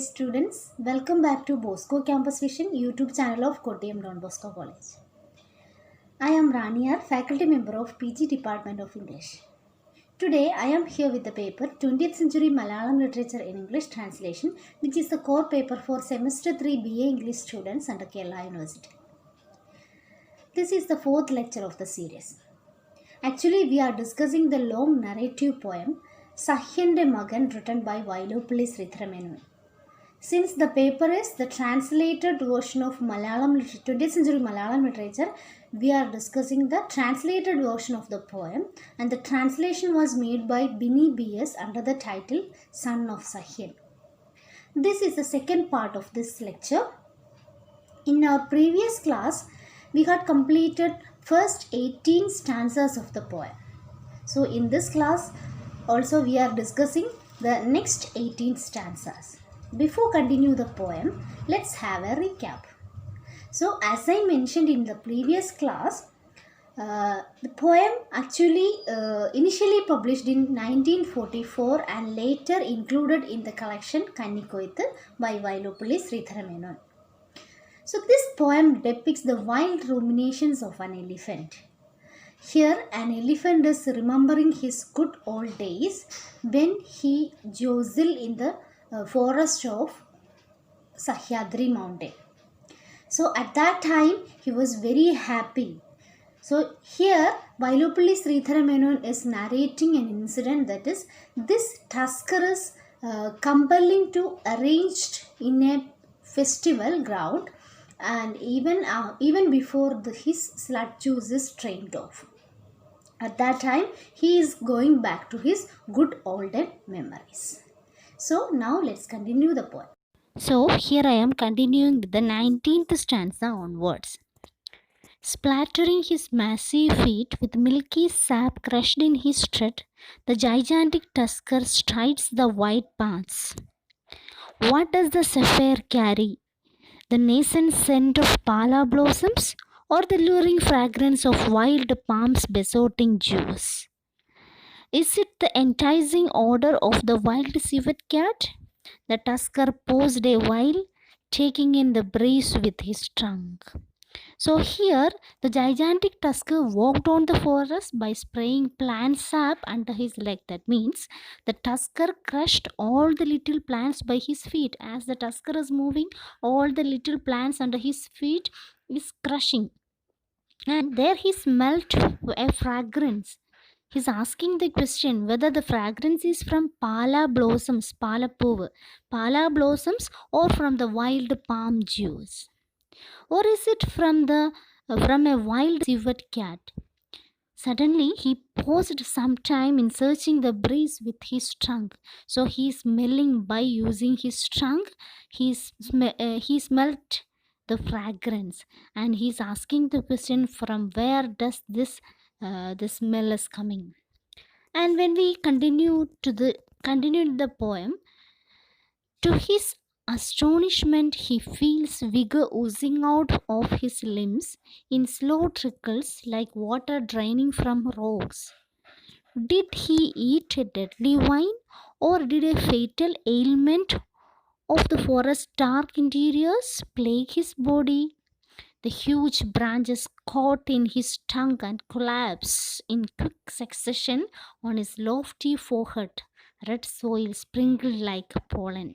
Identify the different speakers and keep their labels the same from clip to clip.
Speaker 1: students, welcome back to Bosco Campus Vision YouTube channel of Kottayam Don Bosco College. I am Raniar, faculty member of PG Department of English. Today I am here with the paper 20th Century Malayalam Literature in English Translation, which is the core paper for semester 3 BA English students under Kerala University. This is the fourth lecture of the series. Actually, we are discussing the long narrative poem Sahyante Magan written by Vailopalli Sridharamenon. Since the paper is the translated version of 20th century Malayalam literature, we are discussing the translated version of the poem, and the translation was made by Bini B.S. under the title Son of Sahyan. This is the second part of this lecture. In our previous class, we had completed first 18 stanzas of the poem. So in this class, also we are discussing the next 18 stanzas. Before continue the poem, let's have a recap. So as I mentioned in the previous class, the poem actually initially published in 1944 and later included in the collection Kannikoyithu by Vailopalli Sridharamenon. So this poem depicts the wild ruminations of an elephant. Here an elephant is remembering his good old days when he jostled in the forest of Sahyadri mountain. So at that time he was very happy. So here Vailopalli Sridharamenon is narrating an incident, that is, this tusker is compelling to arranged in a festival ground, and even before his slut juice is trained off. At that time he is going back to his good olden memories. So now let's continue the poem.
Speaker 2: So here I am continuing with the 19th stanza onwards. Splattering his massive feet with milky sap crushed in his tread, the gigantic tusker strides the white paths. What does the sapphire carry? The nascent scent of pala blossoms or the luring fragrance of wild palms besotting juice? Is it the enticing odor of the wild civet cat? The tusker paused a while, taking in the breeze with his trunk. So here, the gigantic tusker walked on the forest by spraying plant sap under his leg. That means the tusker crushed all the little plants by his feet. As the tusker is moving, all the little plants under his feet is crushing. And there he smelt a fragrance. He's asking the question whether the fragrance is from pala blossoms, pala blossoms, or from the wild palm juice, or is it from a wild civet cat? Suddenly he paused some time in searching the breeze with his trunk. So he is smelling by using his trunk. He smelt the fragrance, and he's asking the question from where does this the smell is coming. And when we continued the poem, to his astonishment, he feels vigor oozing out of his limbs in slow trickles like water draining from rocks. Did he eat a deadly wine, or did a fatal ailment of the forest's dark interiors plague his body? The huge branches caught in his tongue and collapsed in quick succession on his lofty forehead, red soil sprinkled like pollen.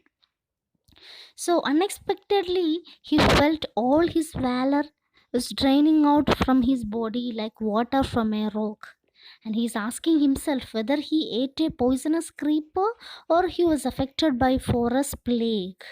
Speaker 2: So unexpectedly, he felt all his valor was draining out from his body like water from a rock. And he's asking himself whether he ate a poisonous creeper or he was affected by forest plague.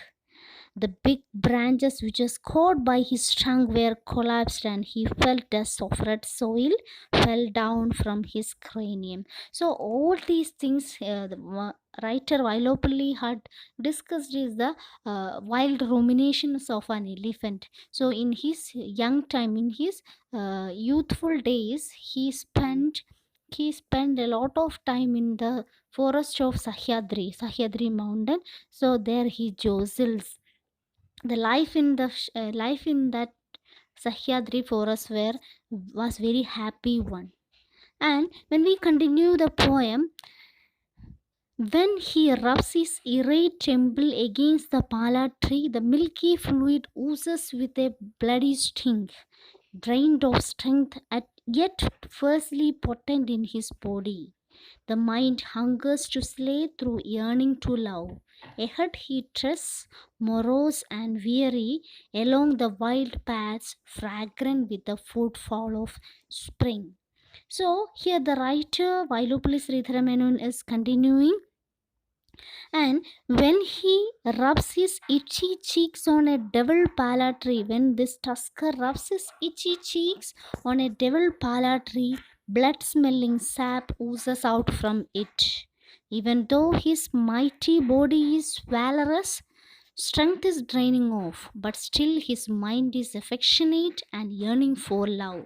Speaker 2: The big branches which was caught by his trunk were collapsed, and he felt a soft red soil fell down from his cranium. So all these things the writer Vailopalli had discussed is the wild ruminations of an elephant. So in his young time, in his youthful days, he spent a lot of time in the forest of Sahyadri mountain. So there he jostles. The life in that Sahyadri forest was very happy one. And when we continue the poem, When he rubs his irate temple against the pala tree, the milky fluid oozes with a bloody sting, drained of strength at yet fiercely potent in his body. The mind hungers to slay through yearning to love. Ahead he treads, morose and weary, along the wild paths, fragrant with the footfall of spring. So here the writer Vailopalli Sridhara Menon is continuing, and when he rubs his itchy cheeks on a devil pala tree, when this tusker rubs his itchy cheeks on a devil pala tree, blood smelling sap oozes out from it. Even though his mighty body is valorous, strength is draining off, but still his mind is affectionate and yearning for love.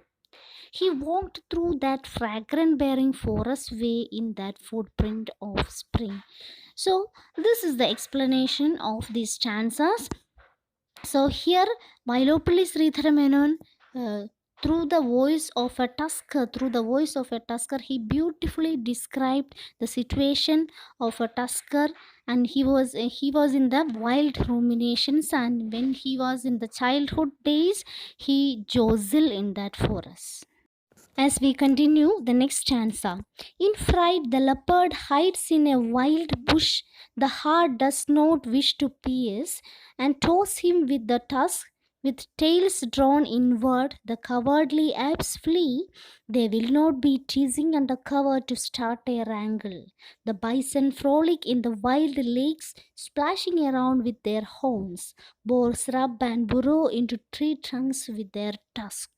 Speaker 2: He walked through that fragrant bearing forest way in that footprint of spring. So, this is the explanation of these stanzas. So, here Vailopalli Sridhara Menon, through the voice of a tusker, he beautifully described the situation of a tusker, and he was in the wild ruminations, and when he was in the childhood days, he jostled in that forest. As we continue the next stanza, in fright the leopard hides in a wild bush the hart does not wish to pierce, and toss him with the tusk. With tails drawn inward, the cowardly apes flee. They will not be teasing under cover to start a wrangle. The bison frolic in the wild lakes, splashing around with their horns. Boars rub and burrow into tree trunks with their tusks.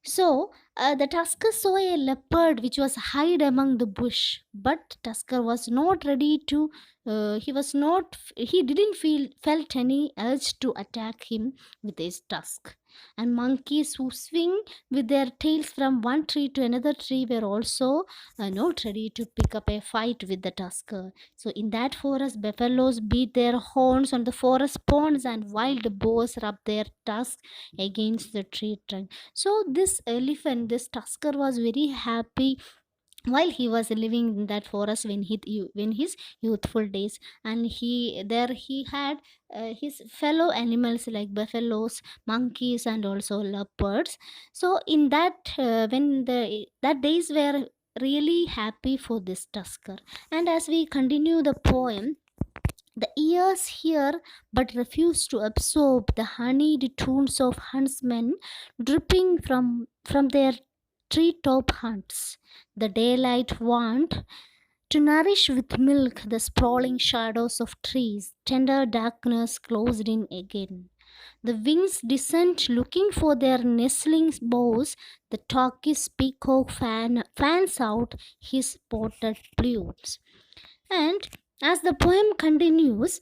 Speaker 2: So the Tusker saw a leopard which was hide among the bush, but Tusker was not ready to. He was not. He didn't felt any urge to attack him with his tusk. And monkeys who swing with their tails from one tree to another tree were also not ready to pick up a fight with the Tusker. So in that forest, buffaloes beat their horns on the forest ponds, and wild boars rub their tusks against the tree trunk. So this elephant, this tusker, was very happy while he was living in that forest when his youthful days, and he had his fellow animals like buffaloes, monkeys, and also leopards. So in that when the that days were really happy for this tusker. And as we continue the poem, the ears hear but refuse to absorb the honeyed tunes of huntsmen dripping from their treetop hunts. The daylight want to nourish with milk the sprawling shadows of trees, tender darkness closed in again. The wings descend looking for their nestling boughs. The turquoise peacock fans out his spotted plumes. And as the poem continues,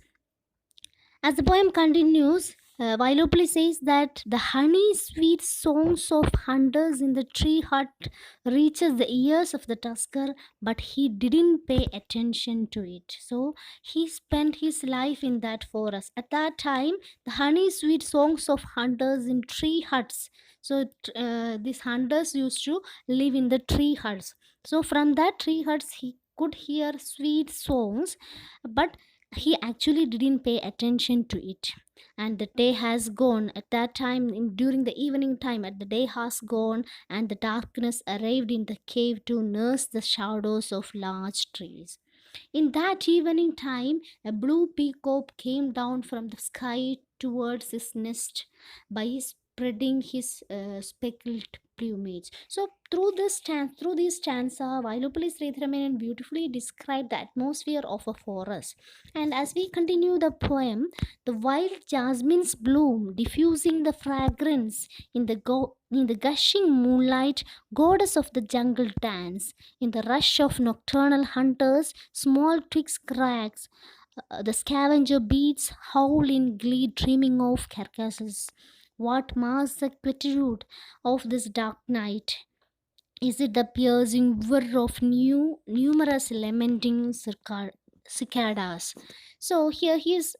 Speaker 2: Vailopalli says that the honey sweet songs of hunters in the tree hut reaches the ears of the tusker, but he didn't pay attention to it. So he spent his life in that forest. At that time, the honey sweet songs of hunters in tree huts. So these hunters used to live in the tree huts. So from that tree huts, he could hear sweet songs, but he actually didn't pay attention to it. And the day has gone. At that time, during the evening time, the day has gone, and the darkness arrived in the cave to nurse the shadows of large trees. In that evening time, a blue peacock came down from the sky towards his nest by spreading his speckled plumage. So through this stanza, Vailopalli Sridharaman beautifully described the atmosphere of a forest. And as we continue the poem, the wild jasmines bloom, diffusing the fragrance in the gushing moonlight. Goddess of the jungle dance. In the rush of nocturnal hunters, small twigs cracks. The scavenger beats howl in glee, dreaming of carcasses. What mars the quietude of this dark night? Is it the piercing whir of numerous lamenting cicadas. So here he is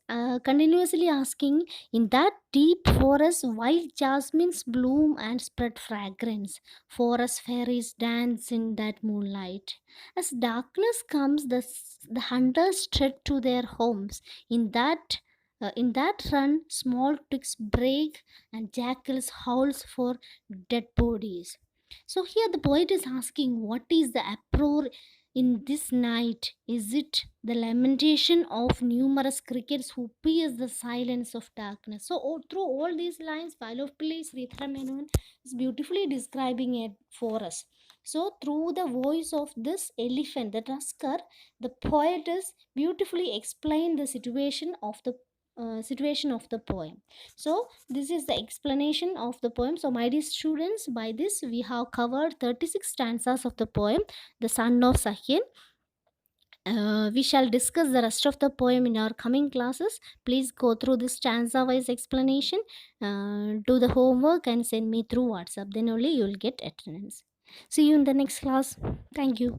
Speaker 2: continuously asking, in that deep forest, wild jasmines bloom and spread fragrance. Forest fairies dance in that moonlight. As darkness comes, the hunters tread to their homes. In that run, small twigs break and jackals howls for dead bodies. So here the poet is asking, what is the uproar in this night? Is it the lamentation of numerous crickets who pierce the silence of darkness? So through all these lines, Vailopillai Sridhara Menon is beautifully describing it for us. So through the voice of this elephant, the tusker, the poet is beautifully explain the situation of the poem. So this is the explanation of the poem. So my dear students, by this we have covered 36 stanzas of the poem The Son of Sahyan. We shall discuss the rest of the poem in our coming classes. Please go through this stanza wise explanation, do the homework and send me through WhatsApp. Then only you will get attendance. See you in the next class. Thank you.